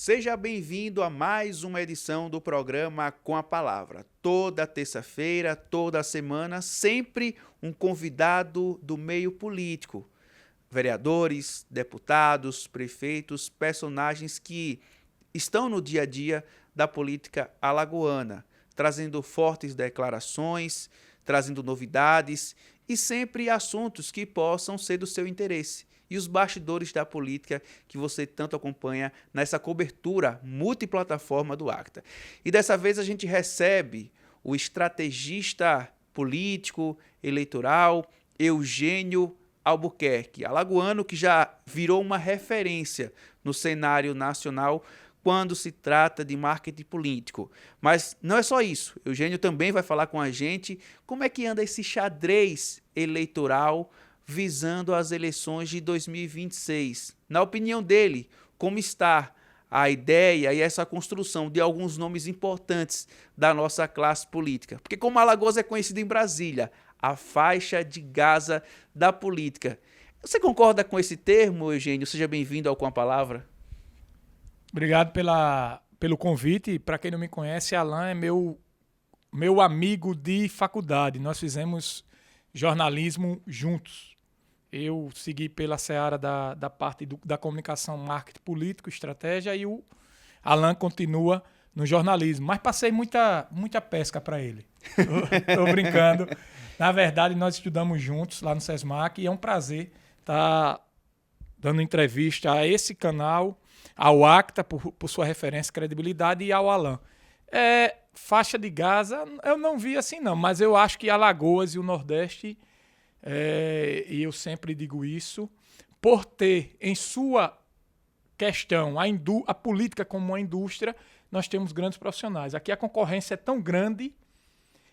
Seja bem-vindo a mais uma edição do programa Com a Palavra. Toda terça-feira, toda semana, sempre um convidado do meio político. Vereadores, deputados, prefeitos, personagens que estão no dia a dia da política alagoana, trazendo fortes declarações, trazendo novidades e sempre assuntos que possam ser do seu interesse. E os bastidores da política que você tanto acompanha nessa cobertura multiplataforma do Acta. E dessa vez a gente recebe o estrategista político, eleitoral, Eugênio Albuquerque, alagoano que já virou uma referência no cenário nacional quando se trata de marketing político. Mas não é só isso. Eugênio também vai falar com a gente como é que anda esse xadrez eleitoral visando as eleições de 2026. Na opinião dele, como está a ideia e essa construção de alguns nomes importantes da nossa classe política? Porque como Alagoas é conhecida em Brasília, a faixa de Gaza da política. Você concorda com esse termo, Eugênio? Seja bem-vindo ao Com a Palavra. Obrigado pelo convite. Para quem não me conhece, Alan é meu amigo de faculdade. Nós fizemos jornalismo juntos. Eu segui pela seara da parte da comunicação, marketing político, estratégia, e o Alan continua no jornalismo. Mas passei muita pesca para ele. Estou brincando. Na verdade, nós estudamos juntos lá no SESMAC e é um prazer estar dando entrevista a esse canal, ao Acta, por sua referência e credibilidade, e ao Alan. Faixa de Gaza, eu não vi assim não, mas eu acho que Alagoas e o Nordeste, e eu sempre digo isso, por ter em sua questão a política como uma indústria, nós temos grandes profissionais. Aqui a concorrência é tão grande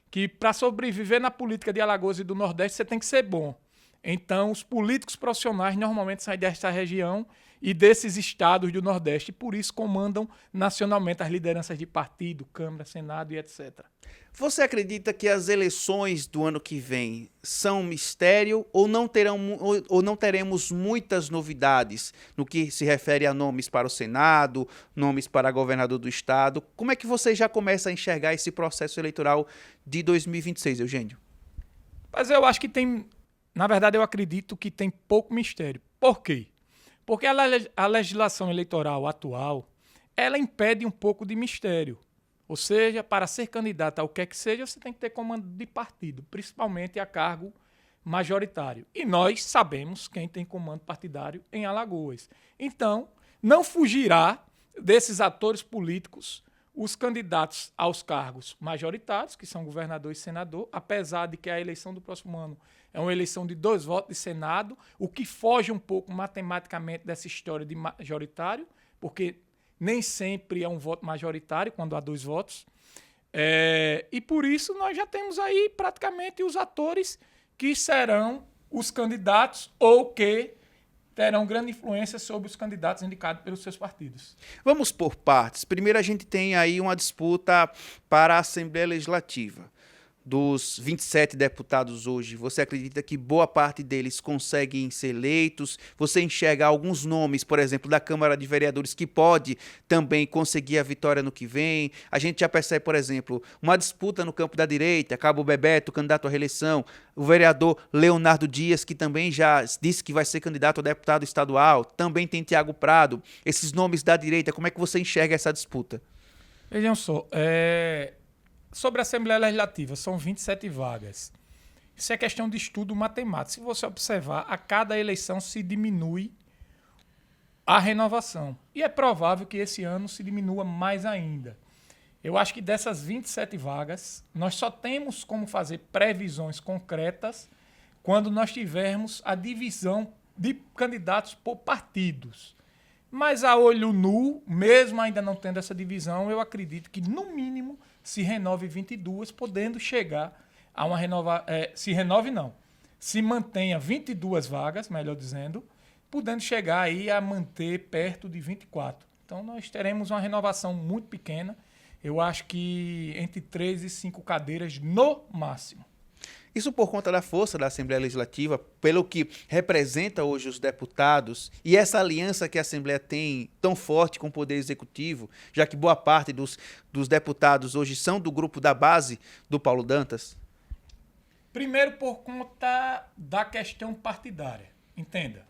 que para sobreviver na política de Alagoas e do Nordeste você tem que ser bom. Então, os políticos profissionais normalmente saem desta região e desses estados do Nordeste, e por isso comandam nacionalmente as lideranças de partido, Câmara, Senado e etc. Você acredita que as eleições do ano que vem são um mistério ou não teremos muitas novidades no que se refere a nomes para o Senado, nomes para governador do estado? Como é que você já começa a enxergar esse processo eleitoral de 2026, Eugênio? Mas eu acho que tem... Na verdade, eu acredito que tem pouco mistério. Por quê? Porque a legislação eleitoral atual, ela impede um pouco de mistério. Ou seja, para ser candidato ao que seja, você tem que ter comando de partido, principalmente a cargo majoritário. E nós sabemos quem tem comando partidário em Alagoas. Então, não fugirá desses atores políticos os candidatos aos cargos majoritários, que são governador e senador, apesar de que a eleição do próximo ano é uma eleição de 2 votos de Senado, o que foge um pouco matematicamente dessa história de majoritário, porque nem sempre é um voto majoritário quando há 2 votos. E por isso nós já temos aí praticamente os atores que serão os candidatos ou que terão grande influência sobre os candidatos indicados pelos seus partidos. Vamos por partes. Primeiro a gente tem aí uma disputa para a Assembleia Legislativa. Dos 27 deputados hoje, você acredita que boa parte deles conseguem ser eleitos? Você enxerga alguns nomes, por exemplo, da Câmara de Vereadores que pode também conseguir a vitória no que vem? A gente já percebe, por exemplo, uma disputa no campo da direita, Cabo Bebeto, candidato à reeleição, o vereador Leonardo Dias, que também já disse que vai ser candidato a deputado estadual, também tem Tiago Prado. Esses nomes da direita, como é que você enxerga essa disputa? Vejam só, sobre a Assembleia Legislativa, são 27 vagas. Isso é questão de estudo matemático. Se você observar, a cada eleição se diminui a renovação. E é provável que esse ano se diminua mais ainda. Eu acho que dessas 27 vagas, nós só temos como fazer previsões concretas quando nós tivermos a divisão de candidatos por partidos. Mas a olho nu, mesmo ainda não tendo essa divisão, eu acredito que, no mínimo, se renove 22, podendo chegar a uma se mantenha 22 vagas, melhor dizendo, podendo chegar aí a manter perto de 24. Então, nós teremos uma renovação muito pequena, eu acho que entre 3 e 5 cadeiras no máximo. Isso por conta da força da Assembleia Legislativa, pelo que representa hoje os deputados, e essa aliança que a Assembleia tem tão forte com o Poder Executivo, já que boa parte dos deputados hoje são do grupo da base do Paulo Dantas? Primeiro, por conta da questão partidária. Entenda,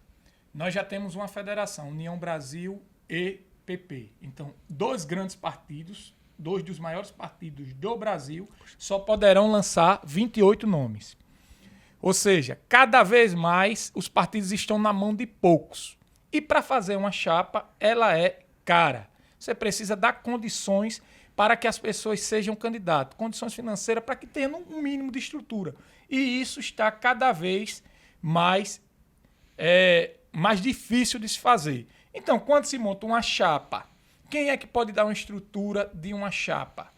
nós já temos uma federação, União Brasil e PP. Então, dois grandes partidos, dois dos maiores partidos do Brasil, só poderão lançar 28 nomes. Ou seja, cada vez mais os partidos estão na mão de poucos. E para fazer uma chapa, ela é cara. Você precisa dar condições para que as pessoas sejam candidatos, condições financeiras para que tenham um mínimo de estrutura. E isso está cada vez mais difícil de se fazer. Então, quando se monta uma chapa, quem é que pode dar uma estrutura de uma chapa?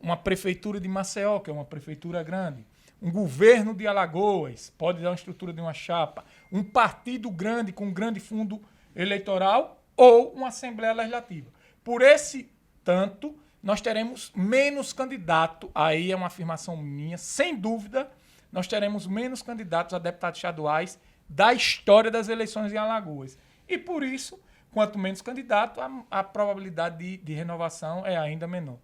Uma prefeitura de Maceió, que é uma prefeitura grande. Um governo de Alagoas pode dar uma estrutura de uma chapa. Um partido grande com um grande fundo eleitoral ou uma Assembleia Legislativa. Por esse tanto, nós teremos menos candidatos. Aí é uma afirmação minha, sem dúvida, nós teremos menos candidatos a deputados estaduais da história das eleições em Alagoas. E por isso, quanto menos candidato, a probabilidade de renovação é ainda menor.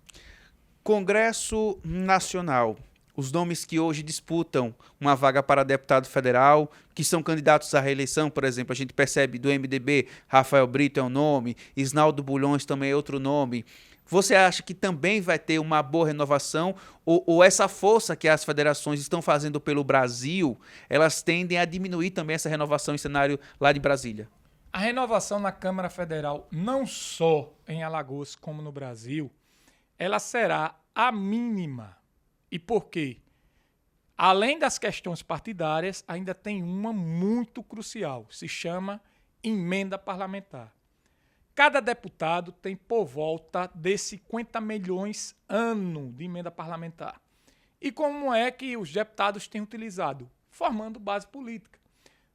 Congresso Nacional. Os nomes que hoje disputam uma vaga para deputado federal, que são candidatos à reeleição, por exemplo, a gente percebe do MDB, Rafael Brito é um nome, Isnaldo Bulhões também é outro nome. Você acha que também vai ter uma boa renovação ou essa força que as federações estão fazendo pelo Brasil, elas tendem a diminuir também essa renovação em cenário lá de Brasília? A renovação na Câmara Federal, não só em Alagoas como no Brasil, ela será a mínima. E por quê? Além das questões partidárias, ainda tem uma muito crucial, se chama emenda parlamentar. Cada deputado tem por volta de 50 milhões ano de emenda parlamentar. E como é que os deputados têm utilizado? Formando base política.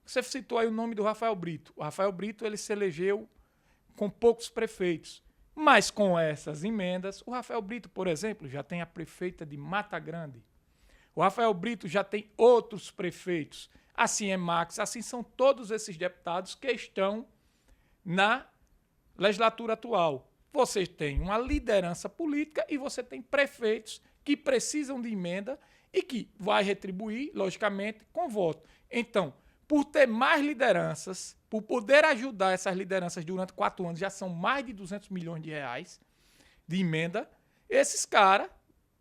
Você citou aí o nome do Rafael Brito. O Rafael Brito ele se elegeu com poucos prefeitos. Mas com essas emendas, o Rafael Brito, por exemplo, já tem a prefeita de Mata Grande. O Rafael Brito já tem outros prefeitos. Assim é Max, assim são todos esses deputados que estão na legislatura atual. Você tem uma liderança política e você tem prefeitos que precisam de emenda e que vai retribuir, logicamente, com voto. Então, por ter mais lideranças, por poder ajudar essas lideranças durante 4 anos, já são mais de 200 milhões de reais de emenda, esses caras,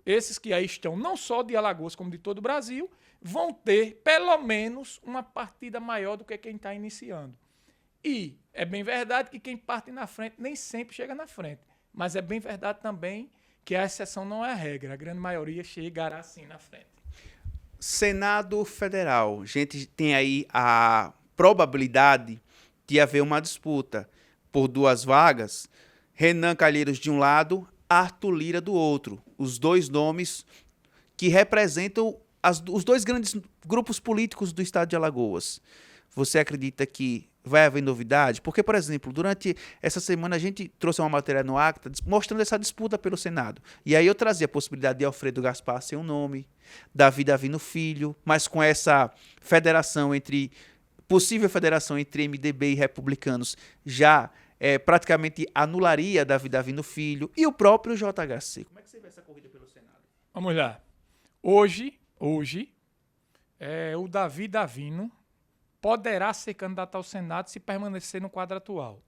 esses que aí estão, não só de Alagoas, como de todo o Brasil, vão ter pelo menos uma partida maior do que quem está iniciando. E é bem verdade que quem parte na frente nem sempre chega na frente, mas é bem verdade também que a exceção não é a regra, a grande maioria chegará sim na frente. Senado Federal, a gente tem aí a probabilidade de haver uma disputa por 2 vagas, Renan Calheiros de um lado, Arthur Lira do outro, os dois nomes que representam os 2 grandes grupos políticos do estado de Alagoas. Você acredita que vai haver novidade? Porque, por exemplo, durante essa semana a gente trouxe uma matéria no Acta mostrando essa disputa pelo Senado. E aí eu trazia a possibilidade de Alfredo Gaspar ser um nome, Davi Davino Filho, mas com essa possível federação entre MDB e republicanos já praticamente anularia Davi Davino Filho e o próprio JHC. Como é que você vê essa corrida pelo Senado? Vamos lá. Hoje o Davi Davino poderá ser candidato ao Senado se permanecer no quadro atual.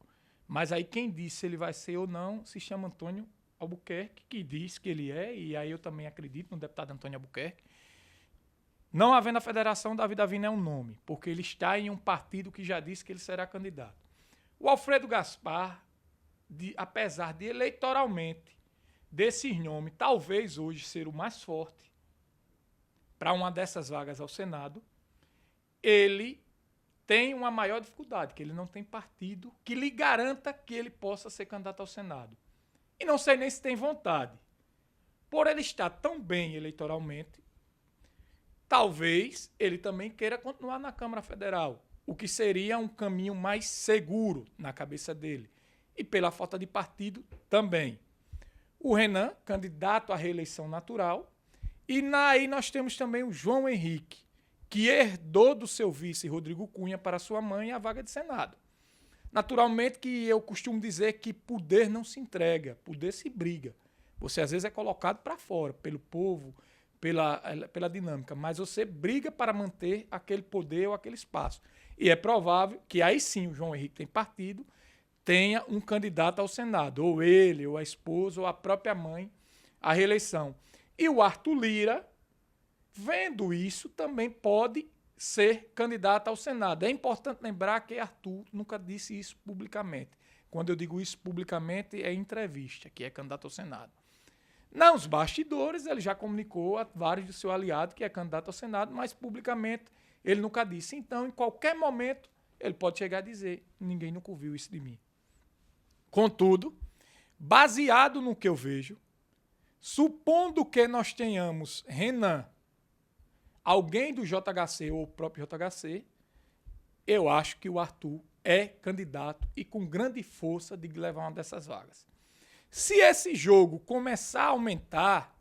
Mas aí quem disse se ele vai ser ou não se chama Antônio Albuquerque, que diz que ele é, e aí eu também acredito no deputado Antônio Albuquerque. Não havendo a federação, Davi Davino é um nome, porque ele está em um partido que já disse que ele será candidato. O Alfredo Gaspar, apesar de eleitoralmente desses nomes, talvez hoje ser o mais forte para uma dessas vagas ao Senado, ele tem uma maior dificuldade, que ele não tem partido que lhe garanta que ele possa ser candidato ao Senado. E não sei nem se tem vontade. Por ele estar tão bem eleitoralmente, talvez ele também queira continuar na Câmara Federal, o que seria um caminho mais seguro na cabeça dele. E pela falta de partido também. O Renan, candidato à reeleição natural, E aí nós temos também o João Henrique, que herdou do seu vice Rodrigo Cunha para sua mãe a vaga de Senado. Naturalmente que eu costumo dizer que poder não se entrega, poder se briga. Você às vezes é colocado para fora, pelo povo, pela dinâmica, mas você briga para manter aquele poder ou aquele espaço. E é provável que aí sim o João Henrique tem partido, tenha um candidato ao Senado, ou ele, ou a esposa, ou a própria mãe, à reeleição. E o Arthur Lira, vendo isso, também pode ser candidato ao Senado. É importante lembrar que Arthur nunca disse isso publicamente. Quando eu digo isso publicamente, é em entrevista, que é candidato ao Senado. Nos bastidores, ele já comunicou a vários do seu aliado que é candidato ao Senado, mas publicamente ele nunca disse. Então, em qualquer momento, ele pode chegar a dizer: ninguém nunca ouviu isso de mim. Contudo, baseado no que eu vejo, supondo que nós tenhamos Renan, alguém do JHC ou o próprio JHC, eu acho que o Arthur é candidato e com grande força de levar uma dessas vagas. Se esse jogo começar a aumentar,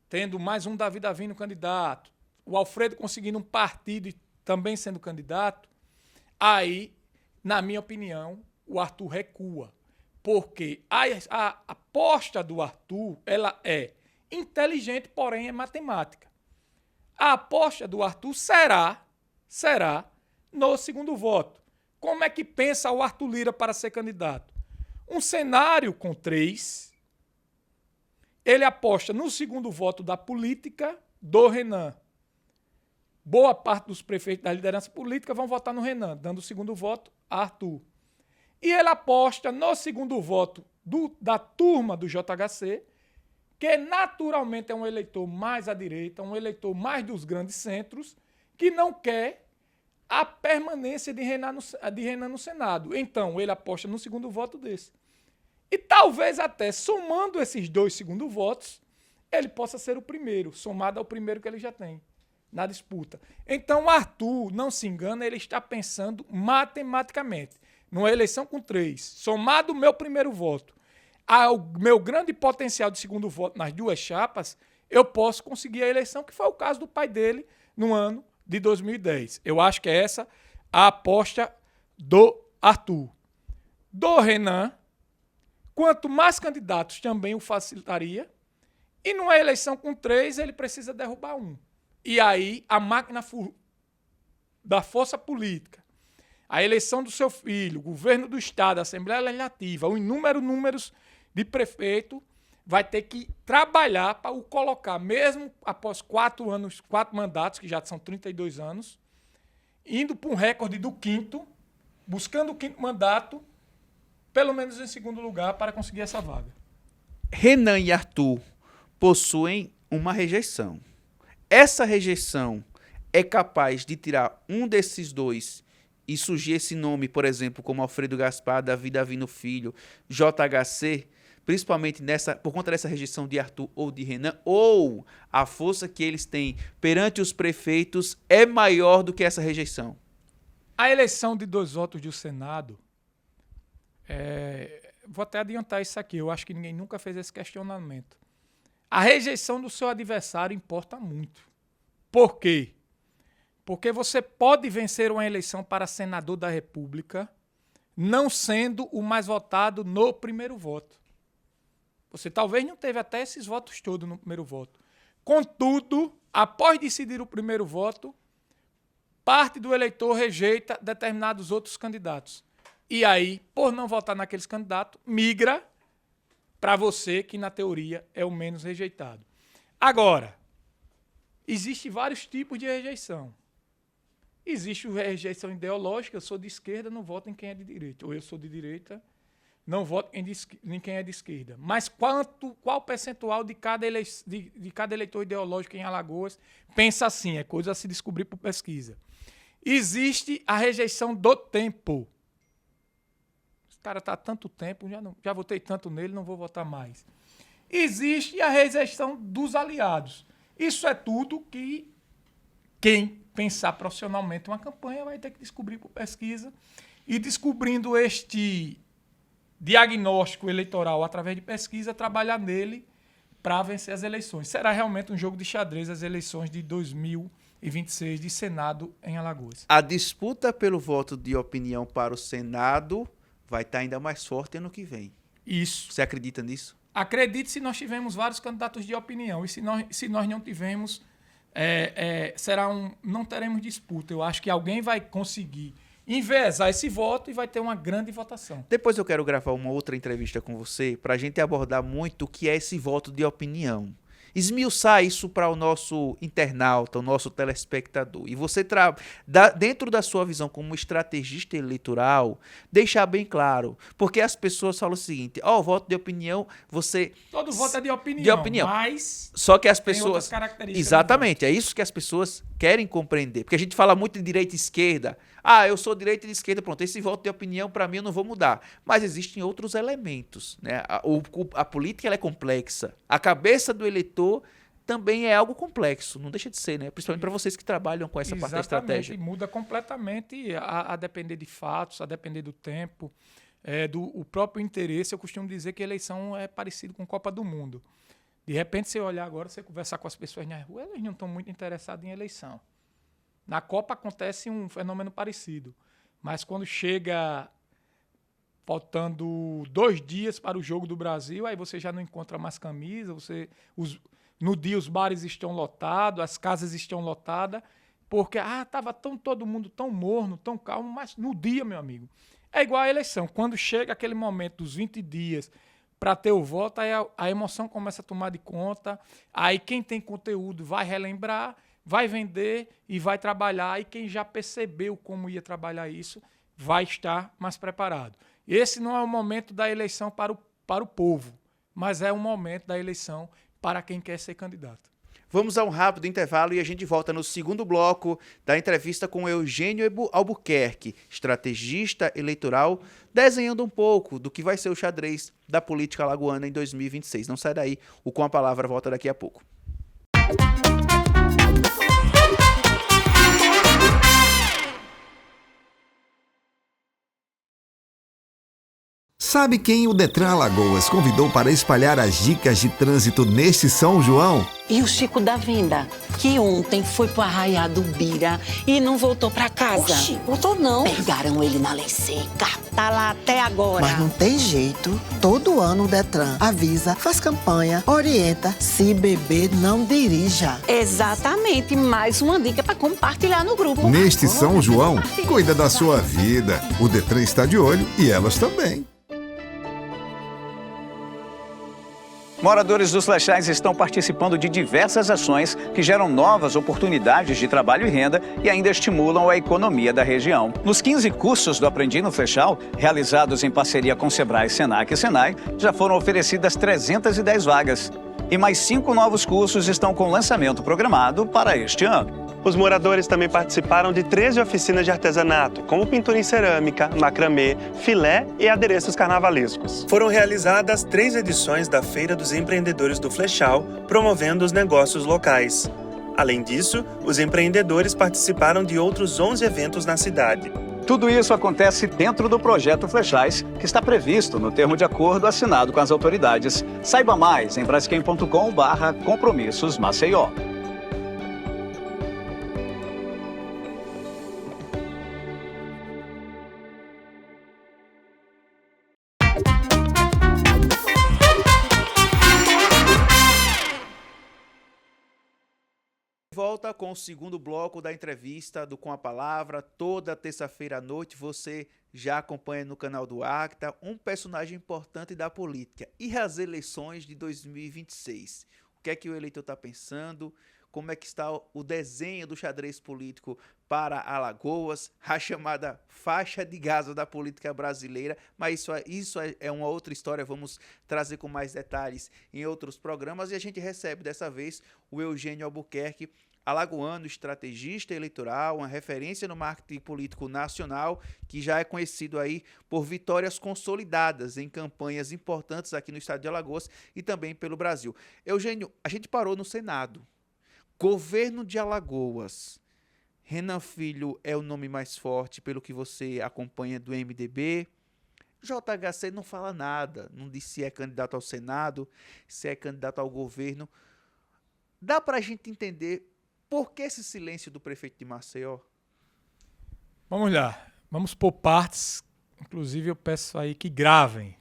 tendo mais um Davi Davino candidato, o Alfredo conseguindo um partido e também sendo candidato, aí, na minha opinião, o Arthur recua. Porque a aposta do Arthur, ela é inteligente, porém é matemática. A aposta do Arthur será no segundo voto. Como é que pensa o Arthur Lira para ser candidato? Um cenário com 3, ele aposta no segundo voto da política do Renan. Boa parte dos prefeitos da liderança política vão votar no Renan, dando o segundo voto a Arthur. E ele aposta no segundo voto da turma do JHC, que naturalmente é um eleitor mais à direita, um eleitor mais dos grandes centros, que não quer a permanência de Renan no Senado. Então, ele aposta no segundo voto desse. E talvez até somando esses 2 segundos votos, ele possa ser o primeiro, somado ao primeiro que ele já tem na disputa. Então, Arthur, não se engana, ele está pensando matematicamente. Numa eleição com 3, somado o meu primeiro voto ao meu grande potencial de segundo voto nas 2 chapas, eu posso conseguir a eleição, que foi o caso do pai dele no ano de 2010. Eu acho que é essa a aposta do Arthur. Do Renan, quanto mais candidatos também o facilitaria, e numa eleição com 3, ele precisa derrubar 1. E aí a máquina da força política, a eleição do seu filho, o governo do Estado, a Assembleia Legislativa, os números de prefeito, vai ter que trabalhar para o colocar, mesmo após 4 mandatos, que já são 32 anos, indo para um recorde do 5º, buscando o 5º mandato, pelo menos em segundo lugar, para conseguir essa vaga. Renan e Arthur possuem uma rejeição. Essa rejeição é capaz de tirar um desses 2 e surgir esse nome, por exemplo, como Alfredo Gaspar, Davi Davino Filho, JHC, principalmente por conta dessa rejeição de Arthur ou de Renan, ou a força que eles têm perante os prefeitos é maior do que essa rejeição? A eleição de 2 votos do Senado, vou até adiantar isso aqui, eu acho que ninguém nunca fez esse questionamento. A rejeição do seu adversário importa muito. Por quê? Porque você pode vencer uma eleição para senador da República não sendo o mais votado no primeiro voto. Você talvez não teve até esses votos todos no primeiro voto. Contudo, após decidir o primeiro voto, parte do eleitor rejeita determinados outros candidatos. E aí, por não votar naqueles candidatos, migra para você, que na teoria é o menos rejeitado. Agora, existem vários tipos de rejeição. Existe a rejeição ideológica, eu sou de esquerda, não voto em quem é de direita. Ou eu sou de direita, não voto em quem é de esquerda. Mas qual percentual de cada eleitor ideológico em Alagoas pensa assim? É coisa a se descobrir por pesquisa. Existe a rejeição do tempo. Esse cara está há tanto tempo, já votei tanto nele, não vou votar mais. Existe a rejeição dos aliados. Isso é tudo que quem pensar profissionalmente uma campanha vai ter que descobrir por pesquisa, e descobrindo este diagnóstico eleitoral através de pesquisa, trabalhar nele para vencer as eleições. Será realmente um jogo de xadrez as eleições de 2026 de Senado em Alagoas. A disputa pelo voto de opinião para o Senado vai estar ainda mais forte ano que vem. Isso. Você acredita nisso? Acredite se nós tivermos vários candidatos de opinião. E se nós não tivermos, não teremos disputa. Eu acho que alguém vai conseguir enviesar esse voto e vai ter uma grande votação. Depois eu quero gravar uma outra entrevista com você para a gente abordar muito o que é esse voto de opinião. Esmiuçar isso para o nosso internauta, o nosso telespectador. E você, dentro da sua visão como estrategista eleitoral, deixar bem claro. Porque as pessoas falam o seguinte, voto de opinião, você... Todo voto é de opinião, mas só que as tem pessoas... outras características. Exatamente, é isso que as pessoas querem compreender. Porque a gente fala muito de direita e esquerda. Eu sou direita e de esquerda, pronto, esse voto de opinião para mim eu não vou mudar. Mas existem outros elementos, né? A política ela é complexa. A cabeça do eleitor também é algo complexo, não deixa de ser, né? Principalmente para vocês que trabalham com essa parte da estratégia. E muda completamente a depender de fatos, a depender do tempo, do próprio interesse. Eu costumo dizer que a eleição é parecido com Copa do Mundo. De repente, você olhar agora, você conversar com as pessoas na rua, elas não estão muito interessadas em eleição. Na Copa acontece um fenômeno parecido, mas quando chega faltando 2 dias para o jogo do Brasil, aí você já não encontra mais camisa, no dia os bares estão lotados, as casas estão lotadas, porque estava todo mundo tão morno, tão calmo, mas no dia, meu amigo, é igual a eleição. Quando chega aquele momento dos 20 dias para ter o voto, aí a emoção começa a tomar de conta, aí quem tem conteúdo vai relembrar, vai vender e vai trabalhar, e quem já percebeu como ia trabalhar isso vai estar mais preparado. Esse não é o momento da eleição para o povo, mas é o momento da eleição para quem quer ser candidato. Vamos a um rápido intervalo e a gente volta no segundo bloco da entrevista com Eugênio Albuquerque, estrategista eleitoral, desenhando um pouco do que vai ser o xadrez da política alagoana em 2026. Não sai daí, o Com a Palavra volta daqui a pouco. Sabe quem o Detran Alagoas convidou para espalhar as dicas de trânsito neste São João? E o Chico da Venda, que ontem foi pro Arraiá do Bira e não voltou pra casa. Oxi, voltou não. Pegaram ele na lei seca, tá lá até agora. Mas não tem jeito. Todo ano o Detran avisa, faz campanha, orienta. Se beber, não dirija. Exatamente, mais uma dica pra compartilhar no grupo. Neste São João, cuida da sua vida. O Detran está de olho e elas também. Moradores dos Flechais estão participando de diversas ações que geram novas oportunidades de trabalho e renda e ainda estimulam a economia da região. Nos 15 cursos do Aprendi no Flechal, realizados em parceria com Sebrae, Senac e Senai, já foram oferecidas 310 vagas. E mais 5 novos cursos estão com lançamento programado para este ano. Os moradores também participaram de 13 oficinas de artesanato, como pintura em cerâmica, macramê, filé e adereços carnavalescos. Foram realizadas 3 edições da Feira dos Empreendedores do Flechal, promovendo os negócios locais. Além disso, os empreendedores participaram de outros 11 eventos na cidade. Tudo isso acontece dentro do projeto Flechais, que está previsto no termo de acordo assinado com as autoridades. Saiba mais em braskem.com/compromissos Maceió. Volta com o segundo bloco da entrevista do Com a Palavra. Toda terça-feira à noite você já acompanha no canal do Acta um personagem importante da política e as eleições de 2026. O que é que o eleitor está pensando? Como é que está o desenho do xadrez político para Alagoas, a chamada faixa de Gaza da política brasileira, mas isso é uma outra história, vamos trazer com mais detalhes em outros programas, e a gente recebe dessa vez o Eugênio Albuquerque, alagoano, estrategista eleitoral, uma referência no marketing político nacional, que já é conhecido aí por vitórias consolidadas em campanhas importantes aqui no estado de Alagoas e também pelo Brasil. Eugênio, a gente parou no Senado. Governo de Alagoas. Renan Filho é o nome mais forte pelo que você acompanha do MDB. JHC não fala nada, não diz se é candidato ao Senado, se é candidato ao governo. Dá para a gente entender por que esse silêncio do prefeito de Maceió? Vamos lá, vamos por partes. Inclusive eu peço aí que gravem.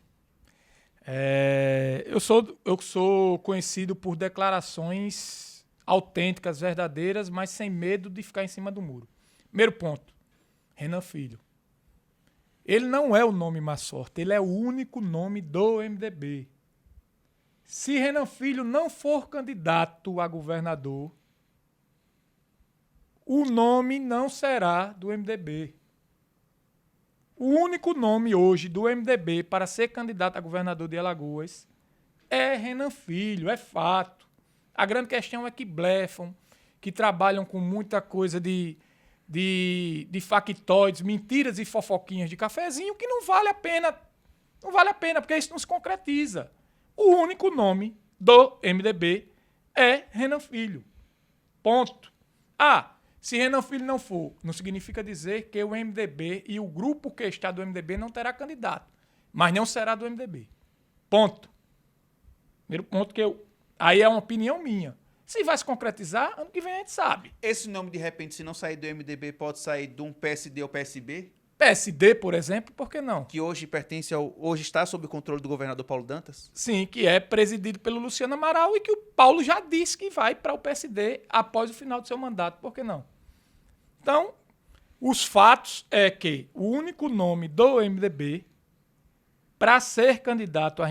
Eu sou conhecido por declarações autênticas, verdadeiras, mas sem medo de ficar em cima do muro. Primeiro ponto, Renan Filho. Ele não é o nome mais forte, ele é o único nome do MDB. Se Renan Filho não for candidato a governador, o nome não será do MDB. O único nome hoje do MDB para ser candidato a governador de Alagoas é Renan Filho, é fato. A grande questão é que blefam, que trabalham com muita coisa de factoides, mentiras e fofoquinhas de cafezinho que não vale a pena. Não vale a pena, porque isso não se concretiza. O único nome do MDB é Renan Filho. Ponto. Se Renan Filho não for, não significa dizer que o MDB e o grupo que está do MDB não terá candidato, mas não será do MDB. Ponto. Primeiro ponto aí é uma opinião minha. Se vai se concretizar, ano que vem a gente sabe. Esse nome, de repente, se não sair do MDB, pode sair de um PSD ou PSB? PSD, por exemplo, por que não? Que hoje hoje está sob o controle do governador Paulo Dantas? Sim, que é presidido pelo Luciano Amaral e que o Paulo já disse que vai para o PSD após o final do seu mandato, por que não? Então, os fatos é que o único nome do MDB para ser candidato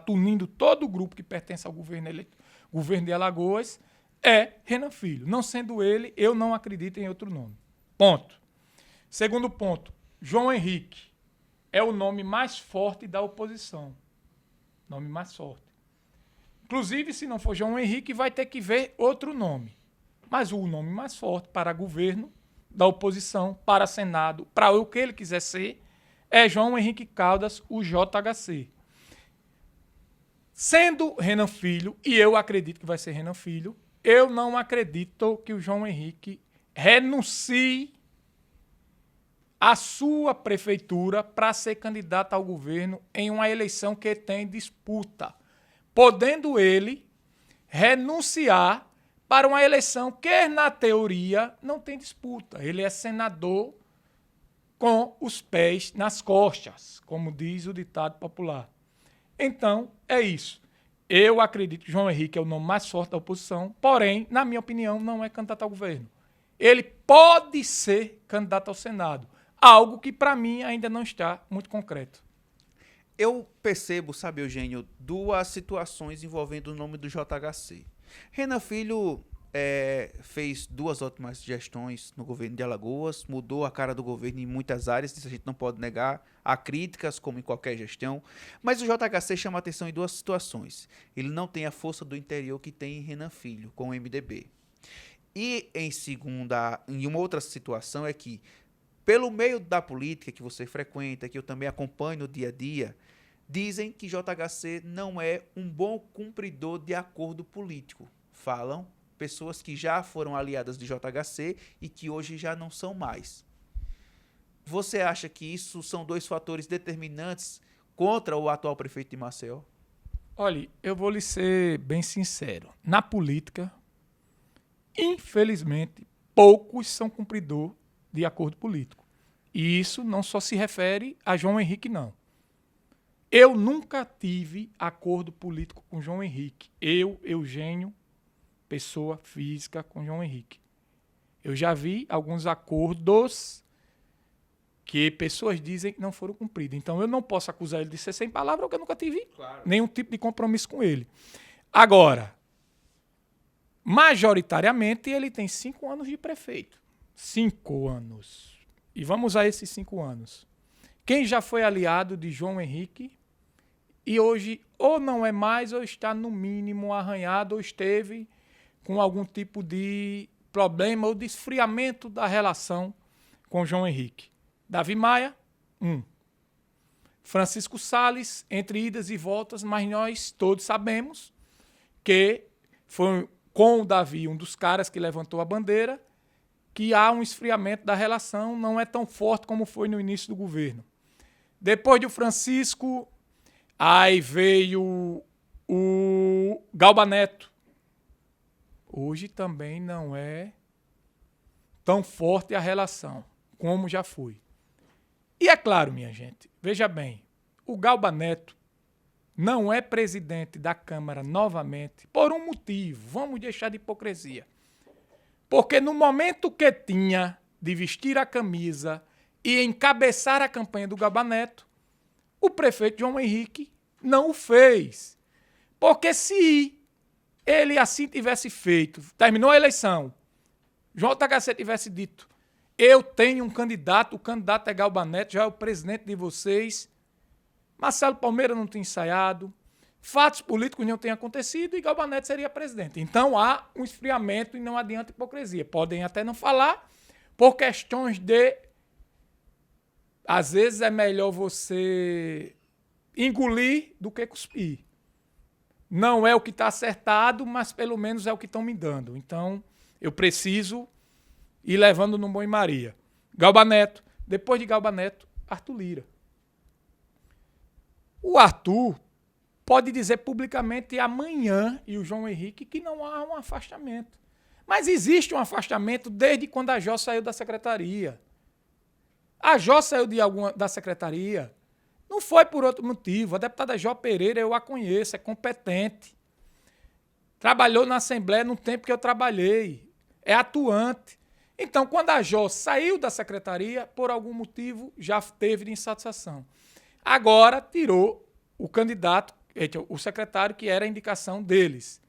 unindo todo o grupo que pertence ao governo de Alagoas é Renan Filho. Não sendo ele, eu não acredito em outro nome. Ponto. Segundo ponto, João Henrique é o nome mais forte da oposição. Nome mais forte. Inclusive, se não for João Henrique, vai ter que ver outro nome. Mas o nome mais forte para governo da oposição, para Senado, para o que ele quiser ser, é João Henrique Caldas, o JHC. Sendo Renan Filho, e eu acredito que vai ser Renan Filho, eu não acredito que o João Henrique renuncie à sua prefeitura para ser candidato ao governo em uma eleição que tem disputa, podendo ele renunciar para uma eleição que, na teoria, não tem disputa. Ele é senador com os pés nas costas, como diz o ditado popular. Então, é isso. Eu acredito que João Henrique é o nome mais forte da oposição, porém, na minha opinião, não é candidato ao governo. Ele pode ser candidato ao Senado, algo que, para mim, ainda não está muito concreto. Eu percebo, sabe, Eugênio, duas situações envolvendo o nome do JHC. Renan Filho fez 2 ótimas gestões no governo de Alagoas, mudou a cara do governo em muitas áreas, isso a gente não pode negar, há críticas, como em qualquer gestão, mas o JHC chama atenção em 2 situações. Ele não tem a força do interior que tem Renan Filho, com o MDB. E, em uma outra situação, é que, pelo meio da política que você frequenta, que eu também acompanho no dia a dia, dizem que JHC não é um bom cumpridor de acordo político. Falam pessoas que já foram aliadas de JHC e que hoje já não são mais. Você acha que isso são 2 fatores determinantes contra o atual prefeito de Maceió? Olha, eu vou lhe ser bem sincero. Na política, infelizmente, poucos são cumpridor de acordo político. E isso não só se refere a João Henrique, não. Eu nunca tive acordo político com João Henrique. Eu, Eugênio, pessoa física, com João Henrique. Eu já vi alguns acordos que pessoas dizem que não foram cumpridos. Então, eu não posso acusar ele de ser sem palavra, porque eu nunca tive nenhum tipo de compromisso com ele. Agora, majoritariamente, ele tem 5 anos de prefeito. 5 anos. E vamos a esses 5 anos. Quem já foi aliado de João Henrique e hoje ou não é mais ou está no mínimo arranhado ou esteve com algum tipo de problema ou de esfriamento da relação com João Henrique. Davi Maia, 1. Francisco Salles, entre idas e voltas, mas nós todos sabemos que foi com o Davi, um dos caras que levantou a bandeira, que há um esfriamento da relação, não é tão forte como foi no início do governo. Depois do Francisco, aí veio o Galba Neto. Hoje também não é tão forte a relação como já foi. E é claro, minha gente, veja bem, o Galba Neto não é presidente da Câmara novamente por um motivo, vamos deixar de hipocrisia. Porque no momento que tinha de vestir a camisa e encabeçar a campanha do Galba Neto, o prefeito João Henrique não o fez. Porque se ele assim tivesse feito, terminou a eleição, João JHC tivesse dito, eu tenho um candidato, o candidato é Galba Neto, já é o presidente de vocês, Marcelo Palmeira não tinha ensaiado, fatos políticos não tinham acontecido e Galba Neto seria presidente. Então há um esfriamento e não adianta hipocrisia. Podem até não falar por questões de... Às vezes é melhor você engolir do que cuspir. Não é o que está acertado, mas pelo menos é o que estão me dando. Então eu preciso ir levando no banho-maria. Galba Neto. Depois de Galba Neto, Arthur Lira. O Arthur pode dizer publicamente amanhã, e o João Henrique, que não há um afastamento. Mas existe um afastamento desde quando a Jó saiu da secretaria. A Jó saiu da secretaria. Não foi por outro motivo. A deputada Jó Pereira, eu a conheço, é competente. Trabalhou na Assembleia no tempo que eu trabalhei. É atuante. Então, quando a Jó saiu da secretaria, por algum motivo, já teve de insatisfação. Agora tirou o candidato, o secretário, que era a indicação deles.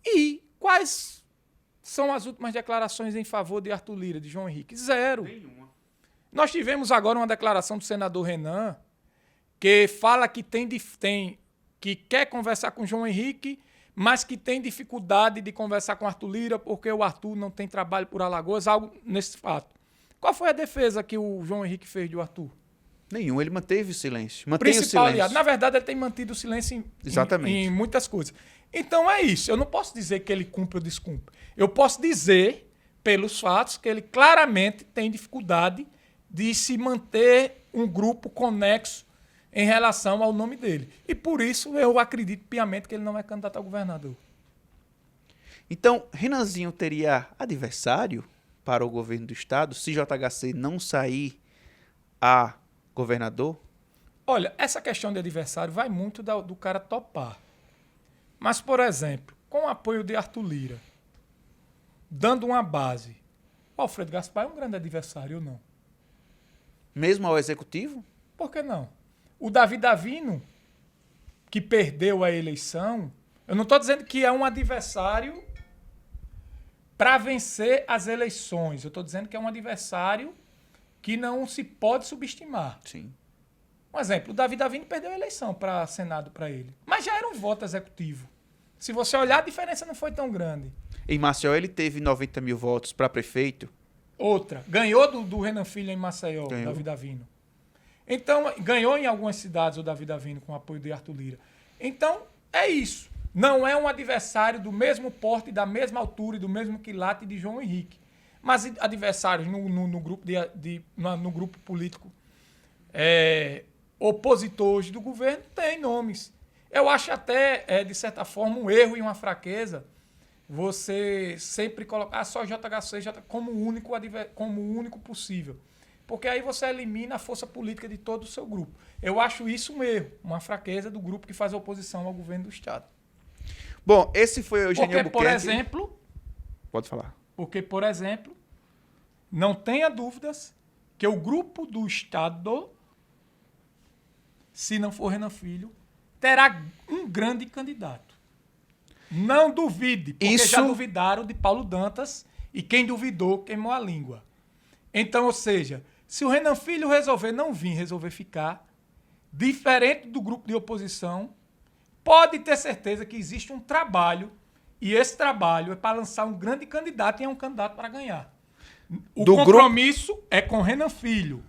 E quais são as últimas declarações em favor de Arthur Lira, de João Henrique? Zero. Nenhuma. Nós tivemos agora uma declaração do senador Renan, que fala que que quer conversar com João Henrique, mas que tem dificuldade de conversar com Arthur Lira porque o Arthur não tem trabalho por Alagoas, algo nesse fato. Qual foi a defesa que o João Henrique fez do Arthur? Nenhum, ele manteve o silêncio. Principal aliado. Na verdade, ele tem mantido o silêncio em muitas coisas. Então é isso. Eu não posso dizer que ele cumpre ou descumpre. Eu posso dizer, pelos fatos, que ele claramente tem dificuldade de se manter um grupo conexo em relação ao nome dele. E por isso eu acredito piamente que ele não é candidato a governador. Então, Renanzinho teria adversário para o governo do estado se JHC não sair a governador? Olha, essa questão de adversário vai muito do cara topar. Mas, por exemplo, com o apoio de Arthur Lira, dando uma base, o Alfredo Gaspar é um grande adversário ou não? Mesmo ao executivo? Por que não? O Davi Davino, que perdeu a eleição, eu não estou dizendo que é um adversário para vencer as eleições. Eu estou dizendo que é um adversário que não se pode subestimar. Sim. Um exemplo, o Davi Davino perdeu a eleição para Senado para ele. Mas já era um voto executivo. Se você olhar, a diferença não foi tão grande. Em Maceió ele teve 90 mil votos para prefeito. Outra. Ganhou do Renan Filho em Maceió, o Davi Davino. Então, ganhou em algumas cidades o Davi Davino com o apoio de Arthur Lira. Então, é isso. Não é um adversário do mesmo porte, da mesma altura e do mesmo quilate de João Henrique. Mas adversários no grupo político opositores do governo tem nomes. Eu acho até, de certa forma, um erro e uma fraqueza você sempre colocar só JHC como o único possível. Porque aí você elimina a força política de todo o seu grupo. Eu acho isso um erro, uma fraqueza do grupo que faz oposição ao governo do estado. Bom, esse foi o Eugênio Albuquerque. Por exemplo... Pode falar. Porque, por exemplo, não tenha dúvidas que o grupo do estado, se não for Renan Filho, terá um grande candidato. Não duvide, porque já duvidaram de Paulo Dantas e quem duvidou queimou a língua. Então, ou seja, se o Renan Filho resolver não vir, resolver ficar, diferente do grupo de oposição, pode ter certeza que existe um trabalho, e esse trabalho é para lançar um grande candidato e é um candidato para ganhar. O compromisso é com Renan Filho.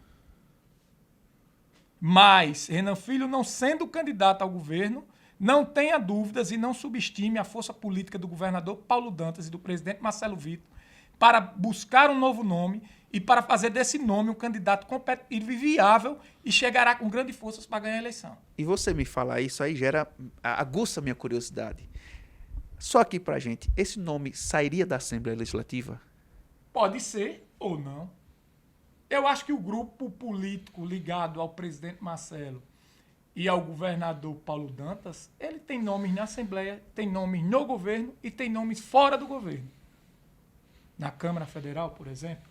Mas Renan Filho, não sendo candidato ao governo, não tenha dúvidas e não subestime a força política do governador Paulo Dantas e do presidente Marcelo Vitor para buscar um novo nome e para fazer desse nome um candidato competitivo e viável e chegará com grandes forças para ganhar a eleição. E você me falar isso aí aguça a minha curiosidade. Só aqui pra gente, esse nome sairia da Assembleia Legislativa? Pode ser ou não. Eu acho que o grupo político ligado ao presidente Marcelo e ao governador Paulo Dantas, ele tem nomes na Assembleia, tem nomes no governo e tem nomes fora do governo. Na Câmara Federal, por exemplo,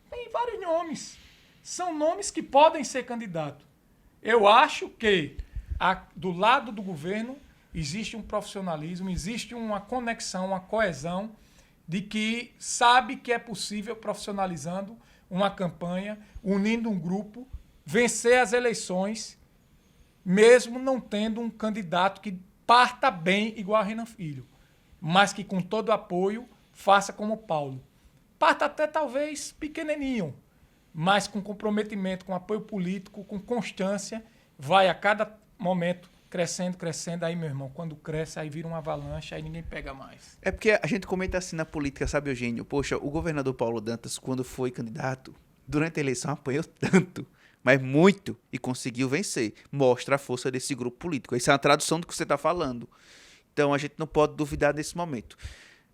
tem vários nomes. São nomes que podem ser candidatos. Eu acho que do lado do governo existe um profissionalismo, existe uma conexão, uma coesão de que sabe que é possível, profissionalizando uma campanha, unindo um grupo, vencer as eleições, mesmo não tendo um candidato que parta bem igual a Renan Filho, mas que com todo apoio faça como o Paulo. Parta até talvez pequenininho, mas com comprometimento, com apoio político, com constância, vai a cada momento crescendo, aí, meu irmão, quando cresce, aí vira uma avalanche, aí ninguém pega mais. É porque a gente comenta assim na política, sabe, Eugênio? Poxa, o governador Paulo Dantas, quando foi candidato, durante a eleição apanhou tanto, mas muito, e conseguiu vencer. Mostra a força desse grupo político. Essa é uma tradução do que você está falando. Então, a gente não pode duvidar nesse momento.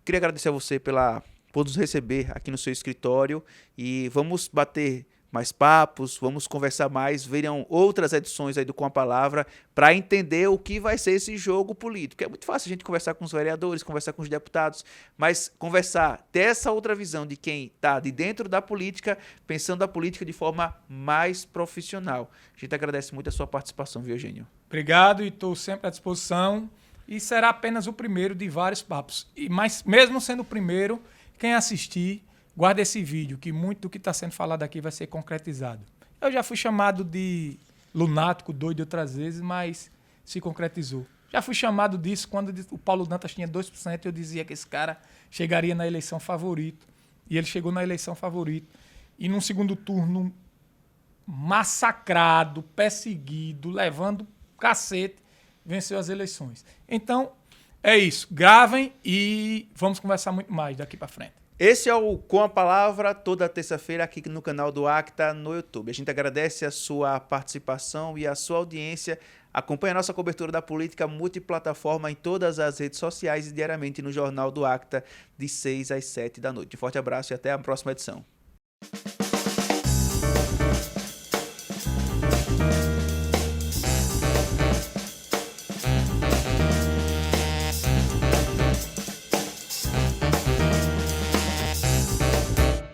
Queria agradecer a você por nos receber aqui no seu escritório e vamos bater mais papos, vamos conversar mais, virão outras edições aí do Com a Palavra para entender o que vai ser esse jogo político. É muito fácil a gente conversar com os vereadores, conversar com os deputados, mas conversar, ter essa outra visão de quem está de dentro da política, pensando a política de forma mais profissional. A gente agradece muito a sua participação, viu, Eugênio? Obrigado e estou sempre à disposição e será apenas o primeiro de vários papos. Mas mesmo sendo o primeiro, quem assistir, guarda esse vídeo, que muito do que está sendo falado aqui vai ser concretizado. Eu já fui chamado de lunático, doido outras vezes, mas se concretizou. Já fui chamado disso quando o Paulo Dantas tinha 2% e eu dizia que esse cara chegaria na eleição favorito. E ele chegou na eleição favorito. E num segundo turno massacrado, perseguido, levando cacete, venceu as eleições. Então, é isso. Gravem e vamos conversar muito mais daqui para frente. Esse é o Com a Palavra, toda terça-feira aqui no canal do Acta no YouTube. A gente agradece a sua participação e a sua audiência. Acompanhe a nossa cobertura da política multiplataforma em todas as redes sociais e diariamente no Jornal do Acta, de 6 às 7 da noite. Um forte abraço e até a próxima edição.